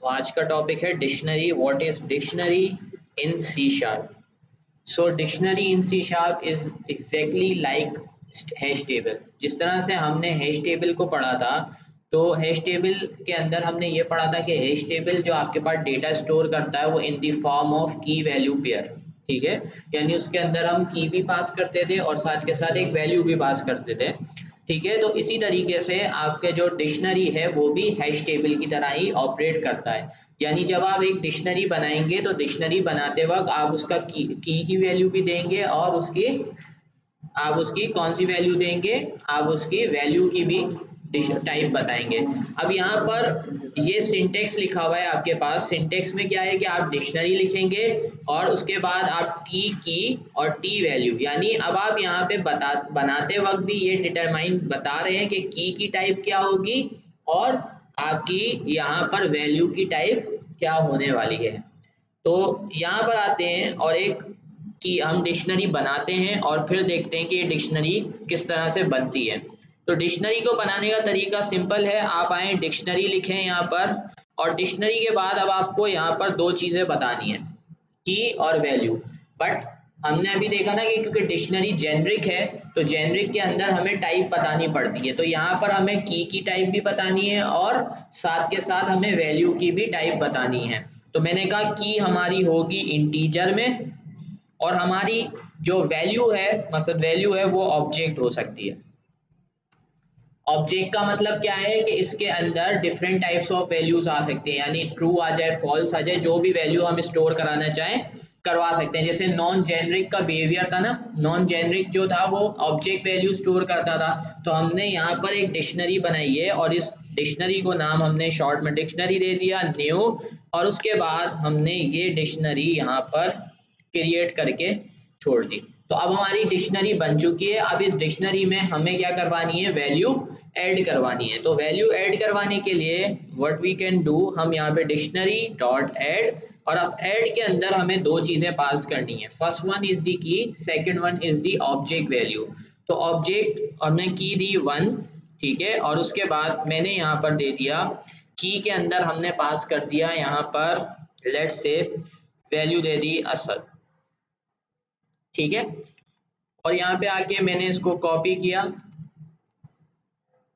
आज का टॉपिक है dictionary. What is dictionary in C sharp? So dictionary in C sharp is exactly like hash table. जिस तरह से हमने हैश टेबल को पढ़ा था, तो हैश टेबल के अंदर हमने ये पढ़ा था कि हैश टेबल जो आपके पास डेटा स्टोर करता है वो इन द फॉर्म ऑफ की वैल्यू पेयर, ठीक है। यानी उसके अंदर हम की भी पास करते थे और साथ के साथ एक वैल्यू भी पास करते थे, ठीक है। तो इसी तरीके से आपके जो डिक्शनरी है वो भी हैश टेबल की तरह ही ऑपरेट करता है। यानी जब आप एक डिक्शनरी बनाएंगे तो डिक्शनरी बनाते वक्त आप उसका की वैल्यू भी देंगे और आप उसकी कौन सी वैल्यू देंगे, आप उसकी वैल्यू की भी टाइप बताएंगे। अब यहाँ पर ये सिंटेक्स लिखा हुआ है आपके पास। सिंटेक्स में क्या है कि आप डिक्शनरी लिखेंगे और उसके बाद आप टी की और टी वैल्यू, यानी अब आप यहाँ पे बनाते वक्त भी ये डिटरमाइन बता रहे हैं कि की टाइप क्या होगी और आपकी यहाँ पर वैल्यू की टाइप क्या होने वाली है। तो यहाँ पर आते हैं और एक कि हम डिक्शनरी बनाते हैं और फिर देखते हैं कि ये डिक्शनरी किस तरह से बनती है। तो डिक्शनरी को बनाने का तरीका सिंपल है। आप आए डिक्शनरी लिखें यहाँ पर, और डिक्शनरी के बाद अब आपको यहाँ पर दो चीज़ें बतानी है, की और वैल्यू। बट हमने अभी देखा ना कि क्योंकि डिक्शनरी जेनरिक है तो जेनरिक के अंदर हमें टाइप बतानी पड़ती है। तो यहाँ पर हमें की टाइप भी बतानी है और साथ के साथ हमें वैल्यू की भी टाइप बतानी है। तो मैंने कहा की हमारी होगी इंटीजर में और हमारी जो वैल्यू है, मतलब वैल्यू है, वो ऑब्जेक्ट हो सकती है। ऑब्जेक्ट का मतलब क्या है कि इसके अंदर डिफरेंट टाइप्स ऑफ वैल्यूज आ सकते हैं, यानी ट्रू आ जाए, फॉल्स आ जाए, जो भी वैल्यू हम स्टोर कराना चाहें करवा सकते हैं। जैसे नॉन जेनरिक का बिहेवियर था ना, नॉन जेनरिक जो था वो ऑब्जेक्ट वैल्यू स्टोर करता था। तो हमने यहाँ पर एक डिक्शनरी बनाई है और इस डिक्शनरी को नाम हमने शॉर्ट में डिक्शनरी दे दिया, न्यू, और उसके बाद हमने ये डिक्शनरी यहाँ पर क्रिएट करके छोड़ दी। तो अब हमारी डिक्शनरी बन चुकी है। अब इस डिक्शनरी में हमें क्या करवानी है, वैल्यू ऐड करवानी है। तो वैल्यू ऐड करवाने के लिए व्हाट वी कैन डू, हम यहाँ पे डिक्शनरी डॉट ऐड, और अब ऐड के अंदर हमें दो चीजें पास करनी है। First one is the key, second one is the object value. तो ऑब्जेक्ट हमने की दी 1, ठीक है, और उसके बाद मैंने यहाँ पर दे दिया की के अंदर हमने पास कर दिया यहाँ पर लेट्स से वैल्यू दे दी असद, ठीक है। और यहाँ पे आके मैंने इसको कॉपी किया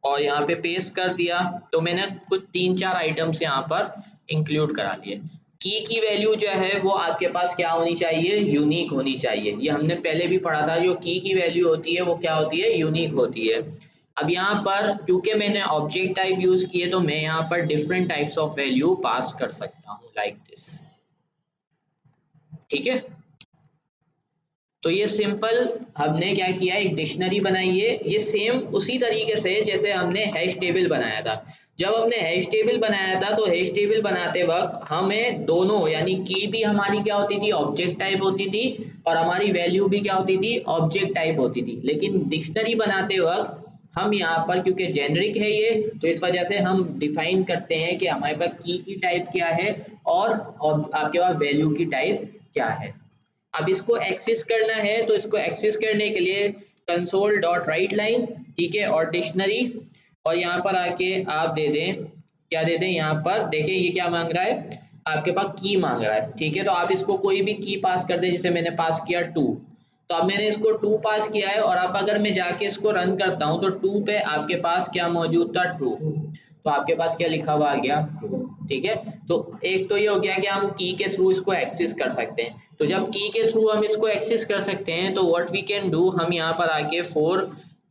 और यहाँ पे पेस्ट कर दिया। तो मैंने कुछ 3-4 आइटम्स यहाँ पर इंक्लूड करा लिए। की वैल्यू जो है वो आपके पास क्या होनी चाहिए, यूनिक होनी चाहिए। ये हमने पहले भी पढ़ा था, जो की वैल्यू होती है वो क्या होती है, यूनिक होती है। अब यहाँ पर क्योंकि मैंने ऑब्जेक्ट टाइप यूज किए तो मैं यहाँ पर different types of value pass कर सकता हूँ लाइक दिस, ठीक है। तो ये सिंपल हमने क्या किया, एक डिक्शनरी बनाई है। ये सेम उसी तरीके से जैसे हमने हैश टेबल बनाया था। जब हमने हैश टेबल बनाया था तो हैश टेबल बनाते वक्त हमें दोनों, यानी की भी हमारी क्या होती थी, ऑब्जेक्ट टाइप होती थी, और हमारी वैल्यू भी क्या होती थी, ऑब्जेक्ट टाइप होती थी। लेकिन डिक्शनरी बनाते वक्त हम यहाँ पर क्योंकि जेनरिक है ये, तो इस वजह से हम डिफाइन करते हैं कि हमारे पास की टाइप क्या है और आपके पास वैल्यू की टाइप क्या है। अब इसको एक्सेस करना है तो इसको एक्सेस करने के लिए कंसोल डॉट राइट लाइन, ठीक है, और डिक्शनरी, और यहाँ पर आके आप दे दें, क्या दे दें, यहाँ पर देखिए ये क्या मांग रहा है, आपके पास की मांग रहा है, ठीक है। तो आप इसको कोई भी की पास कर दें, जैसे मैंने पास किया 2, तो अब मैंने इसको 2 पास किया है। और अब अगर मैं जाके इसको रन करता हूँ तो 2 पे आपके पास क्या मौजूद था, ट्रू। तो आपके पास क्या लिखा हुआ आ गया, ट्रू, ठीक है। तो एक तो ये हो गया कि हम की के थ्रू इसको एक्सेस कर सकते हैं। तो जब की के थ्रू हम इसको एक्सेस कर सकते हैं तो व्हाट वी कैन डू, हम यहाँ पर आके 4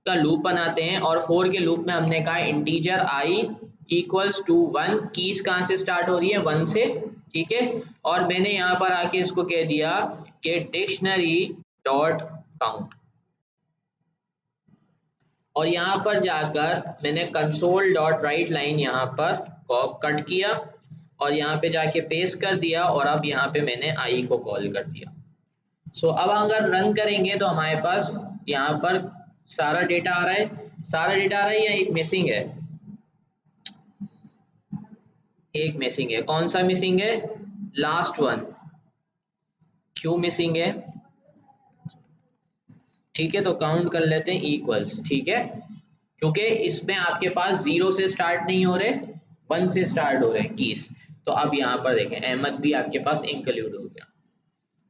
का लूप बनाते हैं और 4 के लूप में हमने कहा integer i equals to 1। Keys कहाँ से स्टार्ट हो रही है, 1 से, ठीक है। और मैंने यहाँ पर आके इसको कह दिया कि डिक्शनरी डॉट काउंट, और यहाँ पर जाकर मैंने कंसोल डॉट राइट लाइन यहाँ पर कट किया और यहाँ पे जाके पेस्ट कर दिया, और अब यहाँ पे मैंने आई को कॉल कर दिया। सो अब अगर रन करेंगे तो हमारे पास यहाँ पर सारा डेटा आ रहा है, सारा डेटा आ रहा है या एक मिसिंग है, एक मिसिंग है। कौन सा मिसिंग है, लास्ट वन। क्यों मिसिंग है, ठीक है, तो काउंट कर लेते हैं इक्वल्स, ठीक है, क्योंकि इसमें आपके पास 0 से स्टार्ट नहीं हो रहे, 1 से स्टार्ट हो रहे हैं कीज। तो अब यहाँ पर देखें अहमद भी आपके पास इंक्लूड हो गया।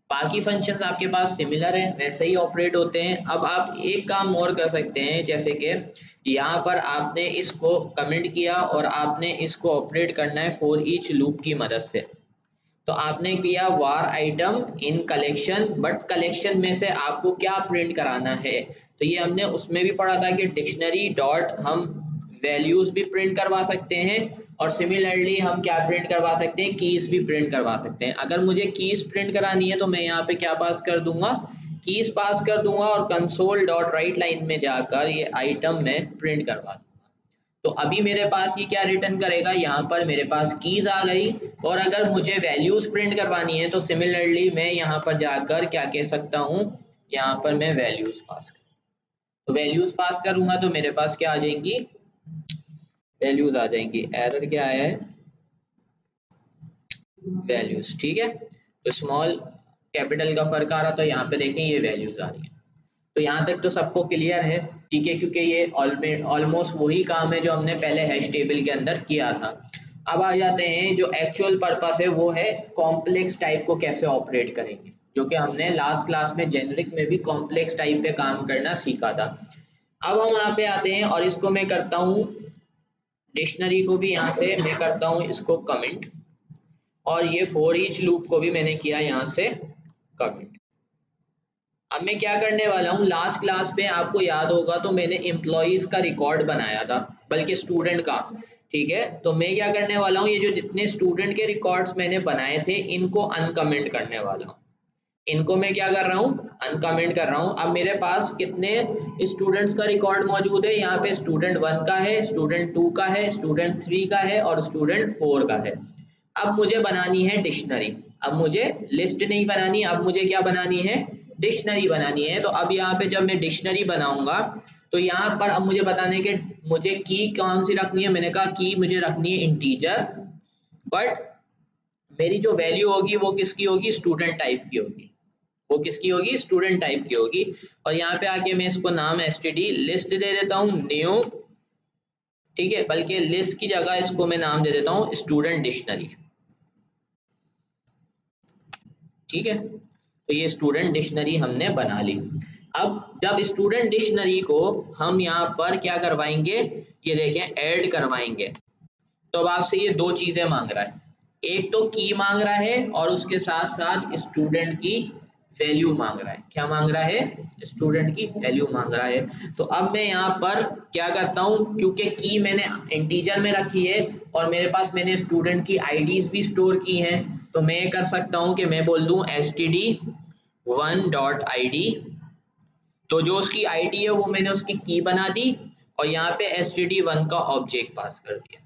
बाकी फंक्शंस आपके पास सिमिलर है, वैसे ही ऑपरेट होते हैं। अब आप एक काम और कर सकते हैं, जैसे कि यहाँ पर आपने इसको कमेंट किया और आपने इसको ऑपरेट करना है फॉर ईच लूप की मदद से। तो आपने किया var item in collection, but collection में से आपको क्या प्रिंट कराना है, तो ये हमने उसमें भी पढ़ा था कि डिक्शनरी डॉट हम वैल्यूज भी प्रिंट करवा सकते हैं और सिमिलरली हम क्या प्रिंट करवा सकते हैं, कीज भी प्रिंट करवा सकते हैं। अगर मुझे कीज प्रिंट करानी है तो मैं यहाँ पे क्या पास कर दूंगा, कीज पास कर दूंगा और कंसोल डॉट राइट लाइन में जाकर ये आइटम में प्रिंट करवा दूंगा। तो अभी मेरे पास ये क्या रिटर्न करेगा, यहाँ पर मेरे पास कीज आ गई। और अगर मुझे वैल्यूज प्रिंट करवानी है तो सिमिलरली मैं यहाँ पर जाकर क्या कह सकता हूँ, यहाँ पर मैं वैल्यूज पास कर, तो वैल्यूज पास करूंगा तो मेरे पास क्या आ जाएंगी, वैल्यूज आ जाएंगी। एरर क्या आया है, वैल्यूज, ठीक है। तो स्मॉल कैपिटल का फर्क आ रहा, तो यहाँ पे देखें ये वैल्यूज आ रही है। तो यहाँ तक तो सबको क्लियर है, ठीक है, क्योंकि ये ऑलमोस्ट वही काम है जो हमने पहले हैश टेबल के अंदर किया था। अब आ जाते हैं जो एक्चुअल पर्पस है, वो है कॉम्प्लेक्स टाइप को कैसे ऑपरेट करेंगे, जो कि हमने लास्ट क्लास में जेनरिक में भी कॉम्प्लेक्स टाइप पे काम करना सीखा था। अब हम यहाँ पे आते हैं और इसको मैं करता हूँ, डिक्शनरी को भी यहाँ से मैं करता हूँ इसको कमेंट, और ये फॉर ईच लूप को भी मैंने किया यहाँ से कमेंट। अब मैं क्या करने वाला हूँ, लास्ट क्लास पे आपको याद होगा तो मैंने एम्प्लॉइज का रिकॉर्ड बनाया था, बल्कि स्टूडेंट का, ठीक है। तो मैं क्या करने वाला हूँ, ये जो जितने स्टूडेंट के रिकॉर्ड्स मैंने बनाए थे इनको अनकमेंट करने वाला हूँ। इनको मैं क्या कर रहा हूँ, अनकमेंट कर रहा हूँ। अब मेरे पास कितने स्टूडेंट्स का रिकॉर्ड मौजूद है, यहाँ पे स्टूडेंट 1 का है, स्टूडेंट 2 का है, स्टूडेंट 3 का है और स्टूडेंट 4 का है। अब मुझे बनानी है डिक्शनरी, अब मुझे लिस्ट नहीं बनानी, अब मुझे क्या बनानी है, डिक्शनरी बनानी है। तो अब यहाँ पे जब मैं डिक्शनरी बनाऊंगा तो यहाँ पर अब मुझे बताना है कि मुझे की कौन सी रखनी है। मैंने कहा की मुझे रखनी है इंटीजर, बट मेरी जो वैल्यू होगी वो किसकी होगी, स्टूडेंट टाइप की होगी, वो किसकी होगी, स्टूडेंट टाइप की होगी। और यहाँ पे आके मैं इसको नाम std लिस्ट दे देता हूँ, न्यू, ठीक है, बल्कि लिस्ट की जगह इसको मैं नाम दे देता हूँ स्टूडेंट डिक्शनरी, ठीक है। तो ये स्टूडेंट डिक्शनरी हमने बना ली। अब जब स्टूडेंट डिक्शनरी को हम यहाँ पर क्या करवाएंगे, ये देखें ऐड करवाएंगे, तो अब आपसे ये दो चीजें मांग रहा है, एक तो की मांग रहा है और उसके साथ साथ स्टूडेंट की वैल्यू मांग रहा है। क्या मांग रहा है, स्टूडेंट की वैल्यू मांग रहा है। तो अब मैं यहाँ पर क्या करता हूँ, क्योंकि की मैंने इंटीजर में रखी है और मेरे पास मैंने स्टूडेंट की आईडीज भी स्टोर की हैं, तो मैं कर सकता हूँ कि मैं बोल दूँ std1.id, तो जो उसकी आईडी है वो मैंने उसकी की बना दी और यहाँ पे std1 का ऑब्जेक्ट पास कर दिया।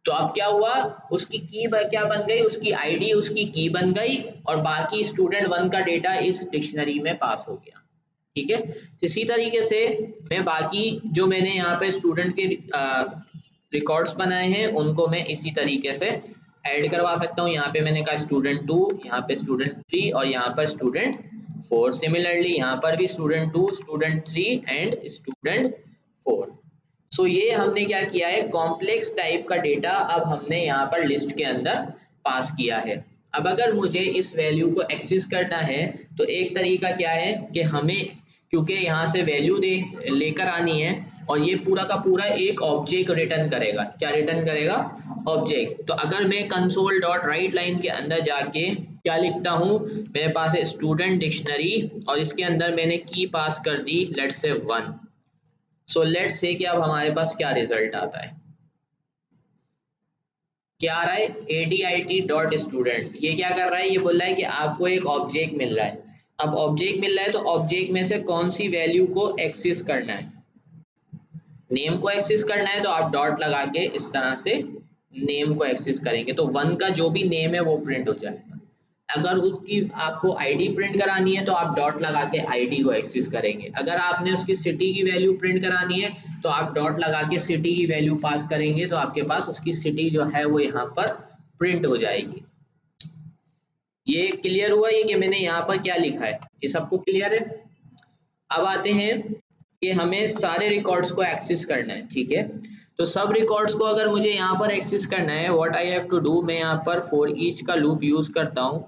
तो अब क्या हुआ, उसकी की क्या बन गई, उसकी आईडी उसकी की बन गई और बाकी स्टूडेंट 1 का डेटा इस डिक्शनरी में पास हो गया, ठीक है। इसी तरीके से मैं बाकी जो मैंने यहाँ पे स्टूडेंट के रिकॉर्ड्स बनाए हैं उनको मैं इसी तरीके से ऐड करवा सकता हूँ। यहाँ पे मैंने कहा स्टूडेंट 2, यहाँ पे स्टूडेंट 3 और यहाँ पर स्टूडेंट 4। सिमिलरली यहाँ पर भी स्टूडेंट 2, स्टूडेंट 3 एंड स्टूडेंट 4। सो ये हमने क्या किया है, कॉम्प्लेक्स टाइप का डेटा अब हमने यहाँ पर लिस्ट के अंदर पास किया है। अब अगर मुझे इस वैल्यू को एक्सेस करना है तो एक तरीका क्या है कि हमें, क्योंकि यहाँ से वैल्यू लेकर आनी है और ये पूरा का पूरा एक ऑब्जेक्ट रिटर्न करेगा। क्या रिटर्न करेगा, ऑब्जेक्ट। तो अगर मैं कंसोल डॉट राइट लाइन के अंदर जाके क्या लिखता हूँ, मेरे पास है स्टूडेंट डिक्शनरी और इसके अंदर मैंने की पास कर दी let's say 1। So let's say कि अब हमारे पास क्या रिजल्ट आता है, क्या आ रहा है, adit.student। ये क्या कर रहा है, ये बोल रहा है कि आपको एक ऑब्जेक्ट मिल रहा है। अब ऑब्जेक्ट मिल रहा है तो ऑब्जेक्ट में से कौन सी वैल्यू को एक्सेस करना है, नेम को एक्सेस करना है, तो आप डॉट लगा के इस तरह से नेम को एक्सेस करेंगे तो 1 का जो भी नेम है वो प्रिंट हो जाएगा। अगर उसकी आपको आईडी प्रिंट करानी है तो आप डॉट लगा के आईडी को एक्सेस करेंगे। अगर आपने उसकी सिटी की वैल्यू प्रिंट करानी है तो आप डॉट लगा के सिटी की वैल्यू पास करेंगे, तो आपके पास उसकी सिटी जो है वो यहाँ पर प्रिंट हो जाएगी। ये क्लियर हुआ ये कि मैंने यहाँ पर क्या लिखा है, ये सबको क्लियर है। अब आते हैं कि हमें सारे रिकॉर्ड्स को एक्सेस करना है, ठीक है। तो सब रिकॉर्ड्स को अगर मुझे यहाँ पर एक्सेस करना है, what I have to do, मैं यहाँ पर फॉर ईच का लूप यूज करता हूँ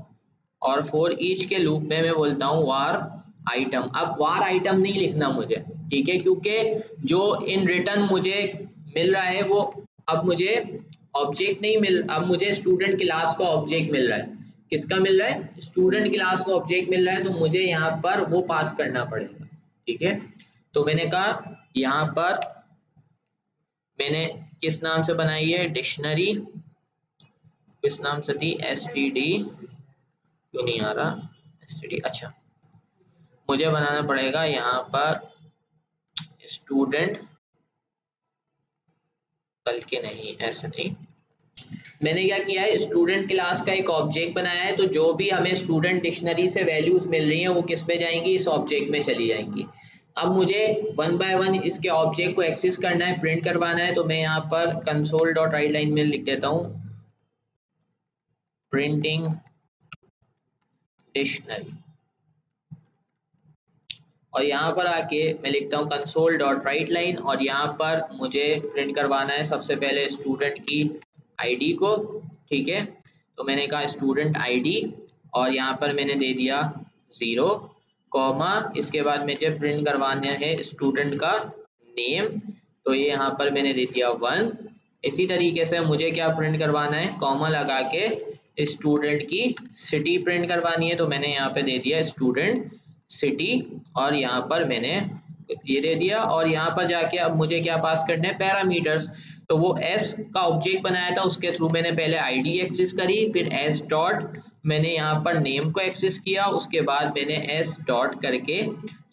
और फॉर ईच के लूप में मैं बोलता हूँ वार आइटम। अब वार आइटम नहीं लिखना मुझे, ठीक है, क्योंकि जो इन रिटर्न मुझे मिल रहा है वो अब मुझे ऑब्जेक्ट नहीं मिल, अब मुझे स्टूडेंट क्लास का ऑब्जेक्ट मिल रहा है। किसका मिल रहा है? स्टूडेंट क्लास का ऑब्जेक्ट मिल रहा है, तो मुझे यहाँ पर वो पास करना पड़ेगा, ठीक है। तो मैंने कहा यहाँ पर मैंने किस नाम से बनाई है? डिक्शनरी। किस नाम से थी? एसटीडी। क्यों नहीं आ रहा एसटीडी? अच्छा, मुझे बनाना पड़ेगा यहाँ पर स्टूडेंट, बल्कि नहीं, ऐसे नहीं। मैंने क्या किया है, स्टूडेंट क्लास का एक ऑब्जेक्ट बनाया है, तो जो भी हमें स्टूडेंट डिक्शनरी से वैल्यूज मिल रही हैं वो किस में जाएंगी? इस ऑब्जेक्ट में चली जाएंगी। अब मुझे वन बाय वन इसके ऑब्जेक्ट को एक्सेस करना है, प्रिंट करवाना है, तो मैं यहाँ पर कंसोल डॉट राइट लाइन में लिख देता हूँ प्रिंटिंग डिक्शनरी, और यहाँ पर आके मैं लिखता हूँ कंसोल डॉट राइट लाइन, और यहाँ पर मुझे प्रिंट करवाना है सबसे पहले स्टूडेंट की आईडी को, ठीक है। तो मैंने कहा स्टूडेंट आईडी, और यहाँ पर मैंने दे दिया 0, कॉमा, इसके बाद मुझे प्रिंट करवाना है स्टूडेंट का नेम, तो ये यहाँ पर मैंने दे दिया 1। इसी तरीके से मुझे क्या प्रिंट करवाना है, कॉमा लगा के स्टूडेंट की सिटी प्रिंट करवानी है, तो मैंने यहाँ पे दे दिया स्टूडेंट सिटी, और यहाँ पर मैंने ये दे दिया, और यहाँ पर जाके अब मुझे क्या पास करना है? पैरामीटर्स। तो वो एस का ऑब्जेक्ट बनाया था, उसके थ्रू मैंने पहले आईडी एक्सेस करी, फिर एस डॉट मैंने यहाँ पर नेम को एक्सेस किया, उसके बाद मैंने एस डॉट करके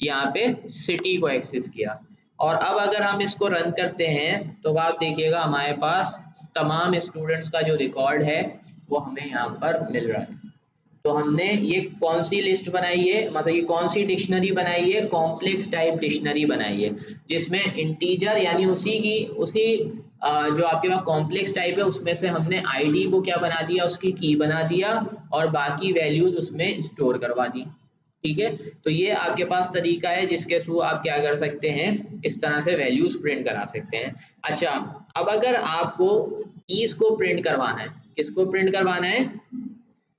यहाँ पे सिटी को एक्सेस किया। और अब अगर हम इसको रन करते हैं तो आप देखिएगा हमारे पास तमाम स्टूडेंट्स का जो रिकॉर्ड है वो हमें यहाँ पर मिल रहा है। तो हमने ये कौन सी लिस्ट बनाई है, मतलब ये कौन सी डिक्शनरी बनाई है? कॉम्प्लेक्स टाइप डिक्शनरी बनाई है, जिसमें इंटीजर यानी उसी जो आपके पास कॉम्प्लेक्स टाइप है उसमें से हमने आईडी को क्या बना दिया? उसकी की बना दिया, और बाकी वैल्यूज उसमें स्टोर करवा दी, ठीक है। तो ये आपके पास तरीका है जिसके थ्रू आप क्या कर सकते हैं, इस तरह से वैल्यूज प्रिंट करा सकते हैं। अच्छा, अब अगर आपको कीज को प्रिंट करवाना है, किसको प्रिंट करवाना है?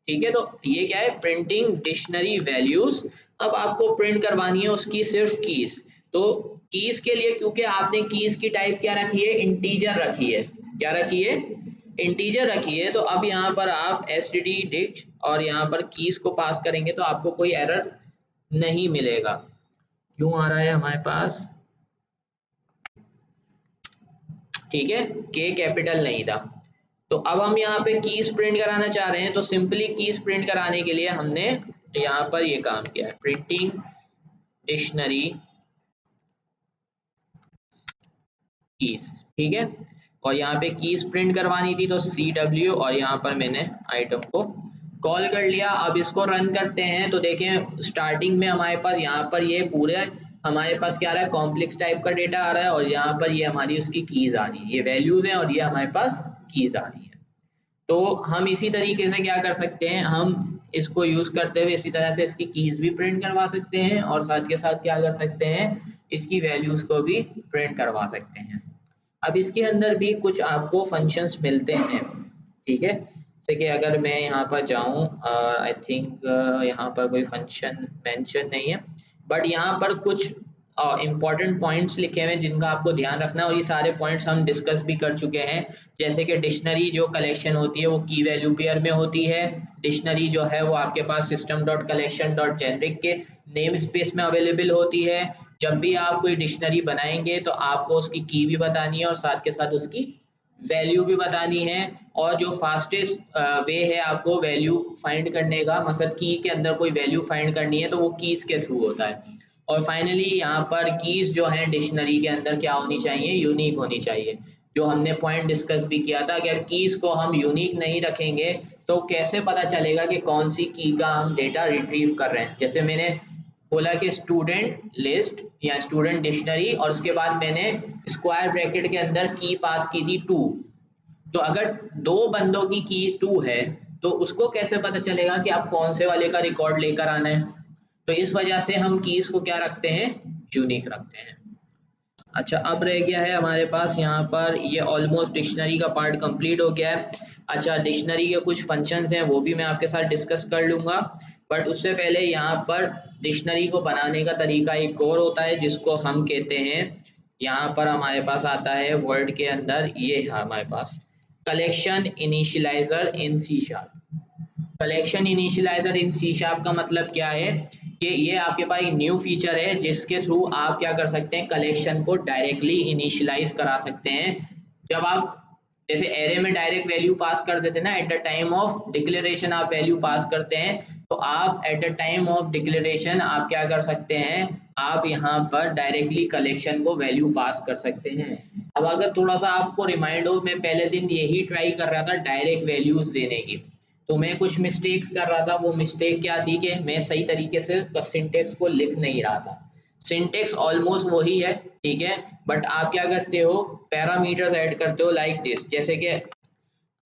ठीक है, तो ये क्या है? Printing dictionary values. अब आपको प्रिंट करवानी है उसकी सिर्फ कीज। तो कीज के लिए, क्योंकि आपने कीज की टाइप क्या रखी है? इंटीजर रखी है। क्या रखी है? इंटीजर रखी है। तो अब यहाँ पर आप std dict और यहाँ पर कीज को पास करेंगे तो आपको कोई एरर नहीं मिलेगा। क्यों आ रहा है हमारे पास? ठीक है, के कैपिटल नहीं था। तो अब हम यहाँ पे कीज प्रिंट कराना चाह रहे हैं, तो सिंपली कीज प्रिंट कराने के लिए हमने यहाँ पर ये काम किया है, प्रिंटिंग डिक्शनरी कीज, ठीक है। और यहाँ पे कीज प्रिंट करवानी थी तो CW, और यहाँ पर मैंने आइटम को कॉल कर लिया। अब इसको रन करते हैं तो देखें स्टार्टिंग में हमारे पास यहाँ पर ये पूरे हमारे पास क्या आ रहा है? कॉम्प्लेक्स टाइप का डेटा आ रहा है, और यहाँ पर ये हमारी उसकी कीज आ रही है, ये वैल्यूज हैं और ये हमारे पास कीज आ रही है। तो हम इसी तरीके से क्या कर सकते हैं, हम इसको यूज करते हुए इसी तरह से इसकी कीज भी प्रिंट करवा सकते हैं, और साथ के साथ क्या कर सकते हैं, इसकी वैल्यूज को भी प्रिंट करवा सकते हैं। अब इसके अंदर भी कुछ आपको फंक्शंस मिलते हैं, ठीक है। जैसे कि अगर मैं यहाँ पर जाऊँ, आई थिंक यहाँ पर कोई फंक्शन मेंशन नहीं है, बट यहाँ पर कुछ इम्पॉर्टेंट पॉइंट्स लिखे हुए हैं जिनका आपको ध्यान रखना है, और ये सारे पॉइंट्स हम डिस्कस भी कर चुके हैं। जैसे कि डिक्शनरी जो कलेक्शन होती है वो की वैल्यू पेयर में होती है। डिक्शनरी जो है वो आपके पास system dot collection dot generic के नेम स्पेस में अवेलेबल होती है। जब भी आप कोई डिक्शनरी बनाएंगे तो आपको उसकी की भी बतानी है और साथ के साथ उसकी वैल्यू भी बतानी है। और जो फास्टेस्ट वे है आपको वैल्यू फाइंड करने का, मतलब की के अंदर कोई वैल्यू फाइंड करनी है तो वो कीज के थ्रू होता है। और फाइनली यहाँ पर कीज जो है डिक्शनरी के अंदर क्या होनी चाहिए? यूनिक होनी चाहिए। जो हमने पॉइंट डिस्कस भी किया था, अगर कीज को हम यूनिक नहीं रखेंगे तो कैसे पता चलेगा कि कौन सी की का हम डेटा रिट्रीव कर रहे हैं। जैसे मैंने बोला कि स्टूडेंट लिस्ट या स्टूडेंट डिक्शनरी, और उसके बाद मैंने स्क्वायर ब्रैकेट के अंदर की पास की थी 2। तो अगर दो बंदों की 2 है तो उसको कैसे पता चलेगा कि आप कौन से वाले का रिकॉर्ड लेकर आना है? तो इस वजह से हम कीज को क्या रखते हैं? यूनिक रखते हैं। अच्छा, अब रह गया है हमारे पास यहाँ पर, ये ऑलमोस्ट डिक्शनरी का पार्ट कंप्लीट हो गया है। अच्छा, डिक्शनरी के कुछ फंक्शंस हैं वो भी मैं आपके साथ डिस्कस कर लूँगा, बट उससे पहले यहाँ पर डिक्शनरी को बनाने का तरीका एक और होता है जिसको हम कहते हैं, यहाँ पर हमारे पास आता है वर्ड के अंदर, ये है हमारे पास कलेक्शन इनिशियलाइजर इन सी शार्प। कलेक्शन इनिशियलाइजर इन सी शार्प का मतलब क्या है कि ये आपके पास एक न्यू फीचर है जिसके थ्रू आप क्या कर सकते हैं, कलेक्शन को डायरेक्टली इनिशियलाइज करा सकते हैं। जब आप जैसे एरे में डायरेक्ट वैल्यू पास कर देते हैं ना, at the time of declaration आप वैल्यू पास करते हैं, तो आप at the time of declaration आप क्या कर सकते हैं, आप यहाँ पर डायरेक्टली कलेक्शन को वैल्यू पास कर सकते हैं। अब अगर थोड़ा सा आपको रिमाइंड हो, मैं पहले दिन यही ट्राई कर रहा था डायरेक्ट वैल्यूज देने की, तो मैं कुछ मिस्टेक्स कर रहा था। वो मिस्टेक क्या थी कि मैं सही तरीके से सिंटेक्स को लिख नहीं रहा था। सिंटेक्स ऑलमोस्ट वही है, ठीक है, बट आप क्या करते हो, पैरामीटर्स ऐड करते हो लाइक दिस, जैसे कि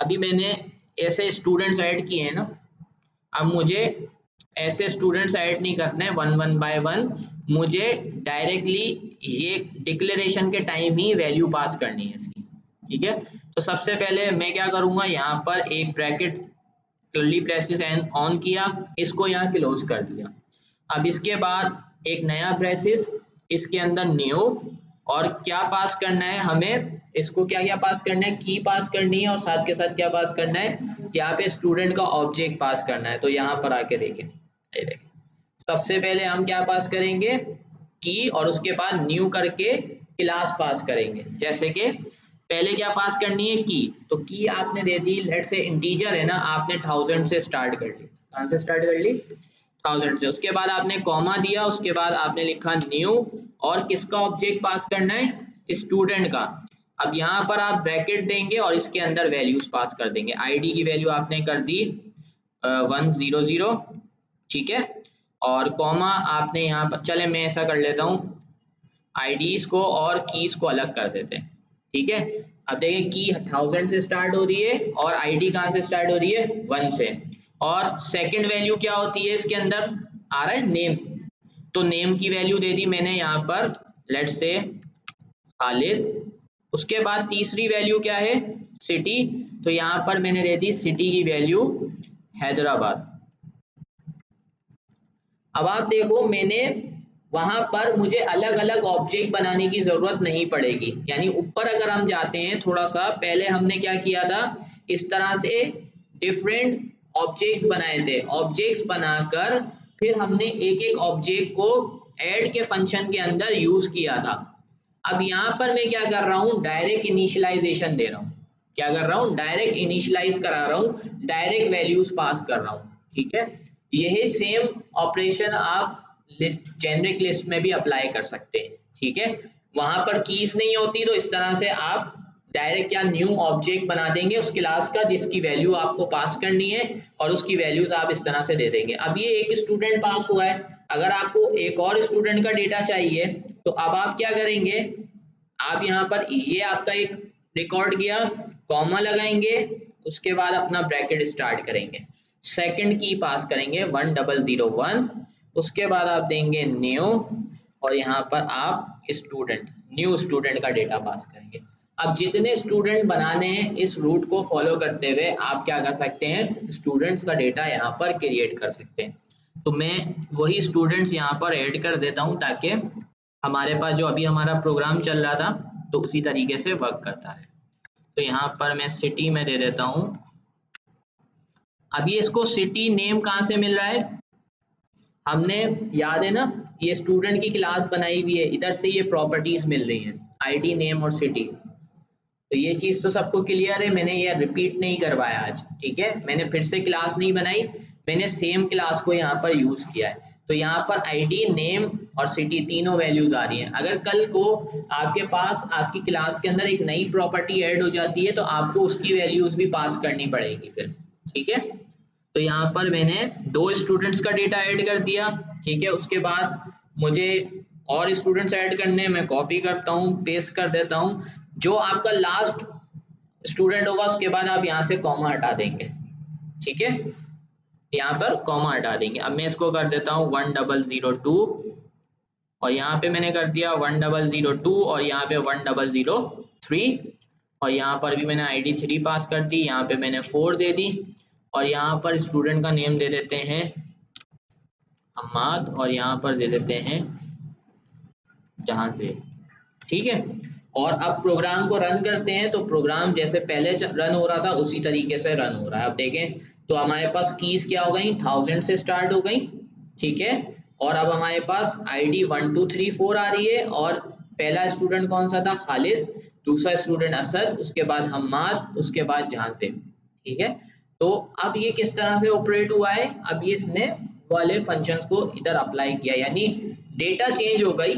अभी मैंने ऐसे स्टूडेंट्स ऐड किए हैं ना, अब मुझे ऐसे स्टूडेंट्स ऐड नहीं करने हैं वन वन बाय वन, मुझे डायरेक्टली ये डिक्लेरेशन के टाइम ही वैल्यू पास करनी है इसकी, ठीक है। तो सबसे पहले मैं क्या करूंगा, यहाँ पर एक ब्रैकेट कर्ली ब्रेसेस ऑन किया, इसको यहाँ क्लोज कर दिया। अब इसके बाद एक नया ब्रेसेस, इसके अंदर न्यू, और क्या पास करना है हमें, इसको क्या क्या पास करना है, की पास करनी है, और साथ के साथ क्या पास करना है, यहाँ पे स्टूडेंट का ऑब्जेक्ट पास करना है। तो यहाँ पर आके देखें, ये देखें, सबसे पहले हम क्या पास करेंगे, की, और उसके बाद न्यू करके क्लास पास करेंगे। जैसे कि पहले क्या पास करनी है, की, तो की आपने दे दी, लेट से इंटीजर है ना, आपने 1000 से स्टार्ट कर ली, कहाँ से स्टार्ट कर ली, 1000 से। उसके बाद आपने कॉमा दिया, उसके बाद आपने लिखा न्यू, और किसका ऑब्जेक्ट पास करना है, स्टूडेंट का। अब यहाँ पर आप ब्रैकेट देंगे और इसके अंदर वैल्यूज पास कर देंगे। आईडी की वैल्यू आपने कर दी 100, ठीक है, और कॉमा आपने यहाँ पर, चले मैं ऐसा कर लेता हूँ, आईडीज को और कीज को अलग कर देते हैं, ठीक है। अब देखिए की 1000 से स्टार्ट हो रही है और आईडी कहाँ से स्टार्ट हो रही है, 1 से, और सेकंड वैल्यू क्या होती है इसके अंदर आ रहा है, नेम, तो नेम की वैल्यू दे दी मैंने यहाँ पर, लेट से खालिद। उसके बाद तीसरी वैल्यू क्या है, सिटी, तो यहाँ पर मैंने दे दी सिटी की वैल्यू हैदराबाद। अब आप देखो, मैंने वहां पर मुझे अलग अलग ऑब्जेक्ट बनाने की जरूरत नहीं पड़ेगी। यानी ऊपर अगर हम जाते हैं थोड़ा सा, पहले हमने क्या किया था, इस तरह से डिफरेंट ऑब्जेक्ट्स बनाए थे, ऑब्जेक्ट्स बनाकर फिर हमने एक एक ऑब्जेक्ट को ऐड के फंक्शन के अंदर यूज किया था। अब यहाँ पर मैं क्या कर रहा हूँ, डायरेक्ट इनिशियलाइजेशन दे रहा हूँ, क्या कर रहा हूँ, डायरेक्ट इनिशियलाइज करा रहा हूँ, डायरेक्ट वैल्यूज पास कर रहा हूँ, ठीक है। यही सेम ऑपरेशन आप लिस्ट, जेनरिक लिस्ट में भी अप्लाई कर सकते हैं, ठीक है। वहां पर कीज नहीं होती, तो इस तरह से आप डायरेक्ट क्या न्यू ऑब्जेक्ट बना देंगे उस क्लास का जिसकी वैल्यू आपको पास करनी है, और उसकी वैल्यूज आप इस तरह से दे देंगे। अब ये एक स्टूडेंट पास हुआ है, अगर आपको एक और स्टूडेंट का डेटा चाहिए, तो अब आप क्या करेंगे, आप यहाँ पर ये आपका एक रिकॉर्ड किया, कॉमा लगाएंगे, उसके बाद अपना ब्रैकेट स्टार्ट करेंगे, सेकंड की पास करेंगे 1001, उसके बाद आप देंगे न्यू, और यहाँ पर आप स्टूडेंट, न्यू स्टूडेंट का डेटा पास करेंगे। अब जितने स्टूडेंट बनाने हैं इस रूट को फॉलो करते हुए आप क्या कर सकते हैं, स्टूडेंट्स का डेटा यहाँ पर क्रिएट कर सकते हैं। तो मैं वही स्टूडेंट्स यहाँ पर ऐड कर देता हूँ ताकि हमारे पास जो अभी हमारा प्रोग्राम चल रहा था तो उसी तरीके से वर्क करता है। तो यहाँ पर मैं सिटी में दे देता हूँ। अभी इसको सिटी नेम कहाँ से मिल रहा है, हमने याद है ना, ये स्टूडेंट की क्लास बनाई हुई है, इधर से ये प्रॉपर्टीज मिल रही हैं, आईडी, नेम और सिटी। तो ये चीज तो सबको क्लियर है, मैंने ये रिपीट नहीं करवाया आज, ठीक है। मैंने फिर से क्लास नहीं बनाई, मैंने सेम क्लास को यहाँ पर यूज किया है। तो यहाँ पर आईडी, नेम और सिटी तीनों वैल्यूज आ रही हैं। अगर कल को आपके पास आपकी क्लास के अंदर एक नई प्रॉपर्टी ऐड हो जाती है तो आपको उसकी वैल्यूज भी पास करनी पड़ेगी फिर, ठीक है। तो यहाँ पर मैंने 2 स्टूडेंट्स का डेटा ऐड कर दिया, ठीक है। उसके बाद मुझे और स्टूडेंट्स ऐड करने, मैं कॉपी करता हूँ, पेस्ट कर देता हूँ, जो आपका लास्ट स्टूडेंट होगा उसके बाद आप यहाँ से कॉमा हटा देंगे, ठीक है, यहाँ पर कॉमा हटा देंगे। अब मैं इसको कर देता हूँ 1002, और यहाँ पे मैंने कर दिया 1002 और यहाँ पे 1003 और यहाँ पर भी मैंने आईडी 3 पास कर दी, यहाँ पे मैंने 4 दे दी और यहाँ पर स्टूडेंट का नेम दे देते हैं अम्माद और यहाँ पर दे देते हैं जहाँ से। ठीक है, और अब प्रोग्राम को रन करते हैं तो प्रोग्राम जैसे पहले रन हो रहा था उसी तरीके से रन हो रहा है। अब देखें तो हमारे पास कीज क्या हो गई, 1000 से स्टार्ट हो गई। ठीक है, और अब हमारे पास आईडी 1234 आ रही है और पहला स्टूडेंट कौन सा था, खालिद, दूसरा स्टूडेंट असद, उसके बाद हम्माद, उसके बाद जहां से। ठीक है, तो अब ये किस तरह से ऑपरेट हुआ है, अब ये इसने वाले फंक्शंस को इधर अप्लाई किया, यानी डेटा चेंज हो गई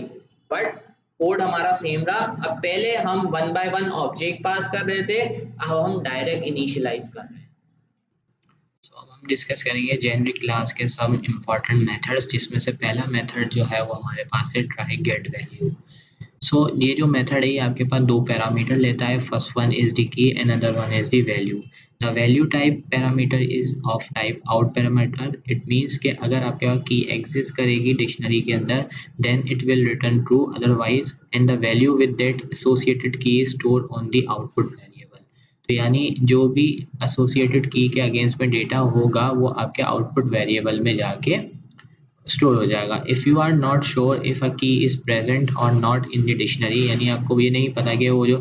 बट कोड हमारा सेम रहा। अब पहले हम 1 बाय 1 ऑब्जेक्ट पास कर रहे थे, अब हम डायरेक्ट इनिशियलाइज कर रहे हैं। तो अब हम डिस्कस करेंगे जेनरिक क्लास के सब इम्पॉर्टेंट मेथड्स, जिसमें से पहला मेथड जो है वो हमारे पास है ट्राई गेट वैल्यू। सो ये जो मेथड है ये आपके पास दो पैरामीटर लेता है, first one is the key and other one is the value. The value type parameter is of type out parameter. It means कि अगर आपके पास की एग्जिस्ट करेगी डिक्शनरी के अंदर then it will return true, otherwise and the value with that associated key is stored on the output variable. तो यानी जो भी एसोसिएटेड की के अगेंस्ट में डेटा होगा वो आपके आउटपुट वेरिएबल में जाके स्टोर हो जाएगा। If you are not sure if a key is present or not in the dictionary, यानी आपको ये नहीं पता कि वो जो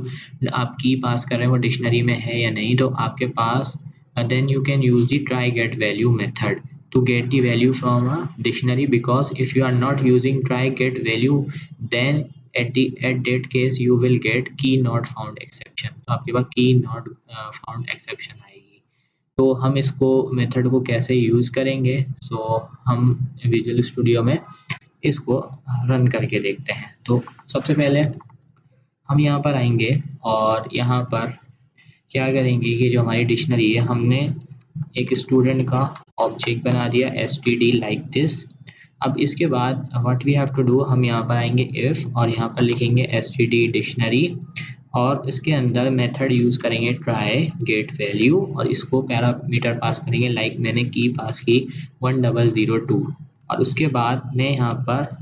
आप की पास कर रहे हैं वो डिक्शनरी में है या नहीं, तो आपके पास then you can use the try get value method to get the value from a dictionary, because if you are not using try get value then at that case you will get key not found exception। तो आपके पास key not found exception आएगी। तो हम इसको method को कैसे use करेंगे, सो हम विजुअल स्टूडियो में इसको रन करके देखते हैं। तो सबसे पहले हम यहाँ पर आएंगे और यहाँ पर क्या करेंगे कि जो हमारी डिक्शनरी है हमने एक स्टूडेंट का ऑब्जेक्ट बना दिया std लाइक दिस। अब इसके बाद what we have to do, हम यहाँ पर आएंगे इफ़ और यहाँ पर लिखेंगे std डिक्शनरी और इसके अंदर मेथड यूज़ करेंगे ट्राई गेट वैल्यू और इसको पैरामीटर पास करेंगे लाइक मैंने की पास की 1002 और उसके बाद मैं यहाँ पर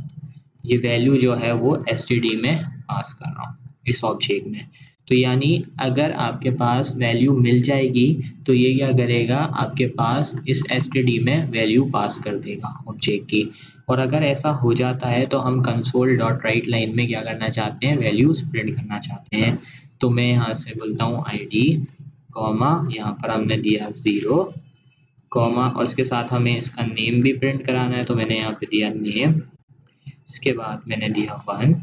ये वैल्यू जो है वो std में पास कर रहा हूँ इस ऑब्जेक्ट में। तो यानी अगर आपके पास वैल्यू मिल जाएगी तो ये क्या करेगा, आपके पास इस std में वैल्यू पास कर देगा ऑब्जेक्ट की। और अगर ऐसा हो जाता है तो हम कंसोल डॉट राइट लाइन में क्या करना चाहते हैं, वैल्यूज प्रिंट करना चाहते हैं। तो मैं यहाँ से बोलता हूँ id कॉमा, यहाँ पर हमने दिया 0 कॉमा और इसके साथ हमें इसका नेम भी प्रिंट कराना है तो मैंने यहाँ पे दिया नेम, इसके बाद मैंने दिया 1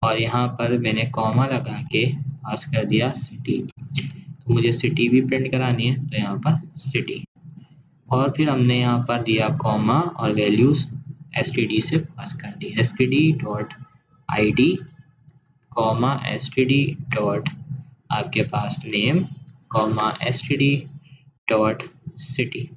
और यहाँ पर मैंने कॉमा लगा के पास कर दिया सिटी। तो मुझे सिटी भी प्रिंट करानी है तो यहाँ पर सिटी और फिर हमने यहाँ पर दिया कॉमा और वैल्यूज std से पास कर दी, std dot id comma std dot आपके पास name comma std dot city.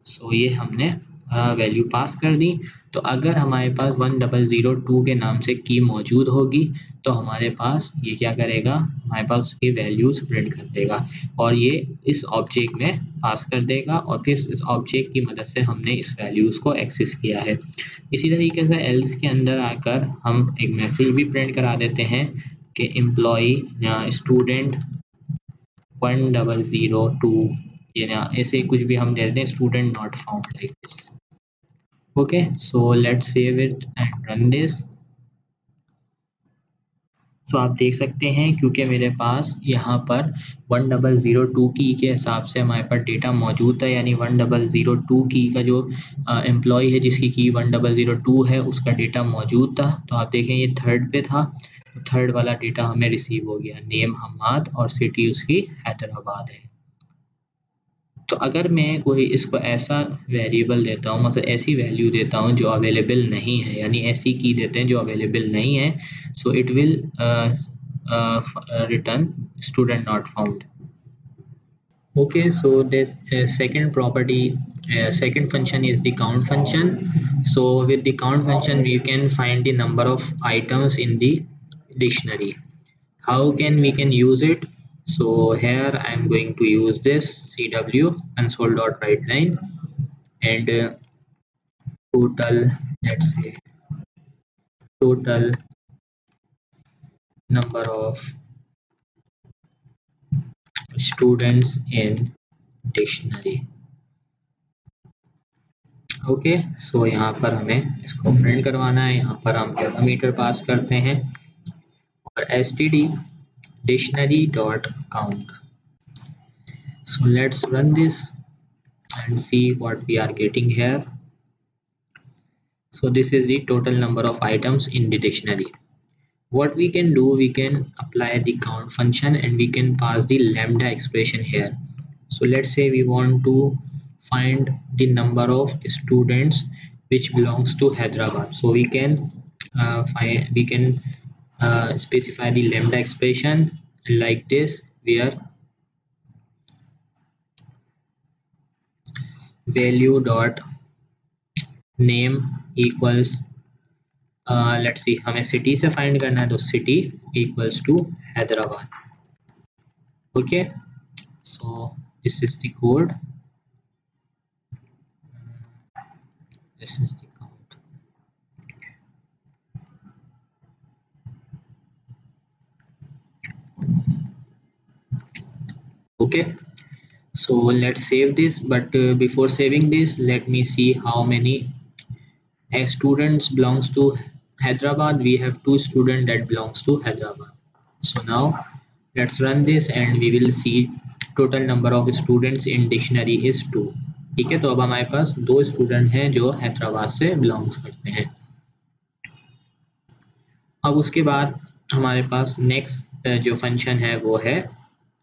So ये हमने वैल्यू पास कर दी। तो अगर हमारे पास 1002 के नाम से की मौजूद होगी तो हमारे पास ये क्या करेगा, हमारे पास उसकी वैल्यूज प्रिंट कर देगा और ये इस ऑब्जेक्ट में पास कर देगा और फिर इस ऑब्जेक्ट की मदद से हमने इस वैल्यूज़ को एक्सेस किया है। इसी तरीके से एल्स के अंदर आकर हम एक मैसेज भी प्रिंट करा देते हैं कि एम्प्लॉई या स्टूडेंट 1002 ये ना ऐसे कुछ भी हम दे देते हैं, student not found like this. Okay, so let's save it and run this. सो आप देख सकते हैं क्योंकि मेरे पास यहाँ पर 1002 की के हिसाब से हमारे पास डेटा मौजूद था, यानी 1002 की का जो एम्प्लॉय है जिसकी की 1002 है उसका डेटा मौजूद था। तो आप देखें ये थर्ड पे था, थर्ड वाला डेटा हमें रिसीव हो गया, नेम हम्माद और सिटी उसकी हैदराबाद है। तो अगर मैं कोई इसको ऐसा वेरिएबल देता हूँ, मतलब ऐसी वैल्यू देता हूँ जो अवेलेबल नहीं है, यानी ऐसी की देते हैं जो अवेलेबल नहीं है, so it will return student not found. Okay, so this second property, second function is the count function. So with the count function we can find the number of items in the dictionary. How can we can use it? So here I am going to use this cw console.writeline and total, let's say total number of students in dictionary। Okay, so यहाँ पर हमें इसको print करवाना है। यहाँ पर हम parameter pass करते हैं और std dictionary dot count। So let's run this and see what we are getting here। So this is the total number of items in the dictionary। What we can do, we can apply the count function and we can pass the lambda expression here। So let's say we want to find the number of students which belongs to Hyderabad। So we can specify the lambda expression like this, where value dot name equals let's see, हमें city से find करना है तो city equals to Hyderabad। okay, so this is the code, this is the count। okay, so let's save this, but before saving this, let me see how many students belongs to Hyderabad। We have 2 students that belongs to Hyderabad। So now let's run this and we will see total number of students in dictionary is 2। ठीक है, तो अब हमारे पास 2 student हैं जो हैदराबाद से belongs करते हैं। अब उसके बाद हमारे पास नेक्स्ट जो फंक्शन है वो है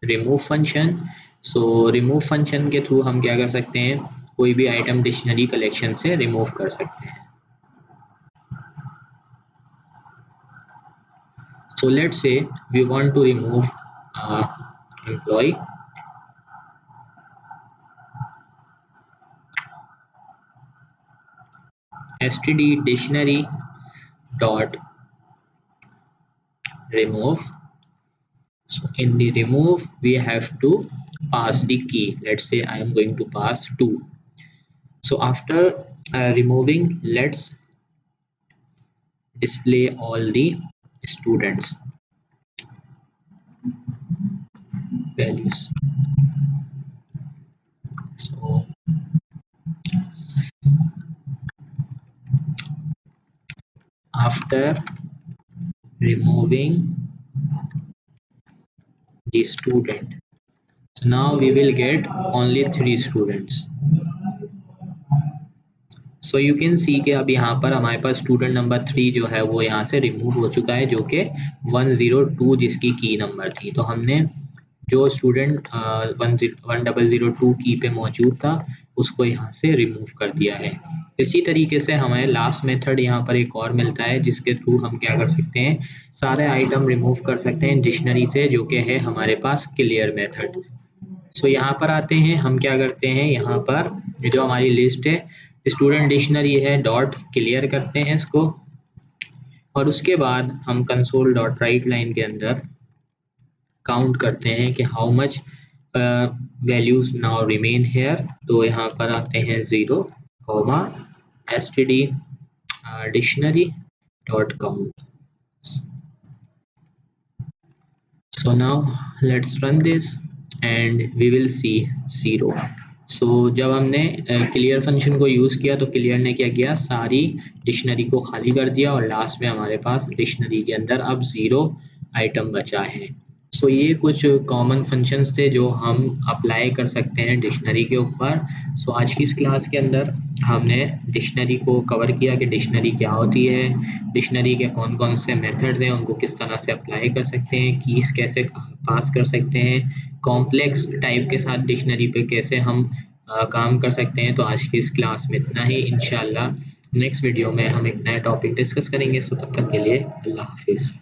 remove function. So remove function के थ्रू हम क्या कर सकते हैं, कोई भी आइटम डिक्शनरी कलेक्शन से रिमूव कर सकते हैं। So let's say we want to remove employee। std dictionary dot remove। so in the remove we have to pass the key। let's say I am going to pass 2। so after removing, let's display all the students values। so after removing the student, so now we will get only 3 students। So you can see कि अब यहाँ पर हमारे पास student number 3 जो है वो यहाँ से रिमूव हो चुका है, जो कि 102 जिसकी की नंबर थी। तो हमने जो स्टूडेंट 1002 की पे मौजूद था उसको यहाँ से रिमूव कर दिया है। इसी तरीके से हमें लास्ट मेथड यहाँ पर एक और मिलता है जिसके थ्रू हम क्या कर सकते हैं, सारे आइटम रिमूव कर सकते हैं डिक्शनरी से, जो कि है हमारे पास क्लियर मेथड। सो यहाँ पर आते हैं, हम क्या करते हैं, यहाँ पर जो हमारी लिस्ट है स्टूडेंट डिक्शनरी है, डॉट क्लियर करते हैं इसको और उसके बाद हम कंसोल डॉट राइट लाइन के अंदर काउंट करते हैं कि how much values now remain here. तो यहाँ पर आते हैं 0, std dictionary dot count। so now let's run this and we will see 0। सो जब हमने क्लियर फंक्शन को यूज़ किया तो क्लियर ने क्या किया, सारी डिक्शनरी को खाली कर दिया और लास्ट में हमारे पास डिक्शनरी के अंदर अब 0 आइटम बचा है। सो ये कुछ कॉमन फंक्शंस थे जो हम अप्लाई कर सकते हैं डिक्शनरी के ऊपर। सो आज की इस क्लास के अंदर हमने डिक्शनरी को कवर किया कि डिक्शनरी क्या होती है, डिक्शनरी के कौन कौन से मेथड्स हैं, उनको किस तरह से अप्लाई कर सकते हैं, कीज़ कैसे पास कर सकते हैं, कॉम्प्लेक्स टाइप के साथ डिक्शनरी पे कैसे हम काम कर सकते हैं। तो आज की इस क्लास में इतना ही। इंशाल्लाह नेक्स्ट वीडियो में हम एक नया टॉपिक डिस्कस करेंगे। सो तब तक के लिए अल्लाह हाफिज़।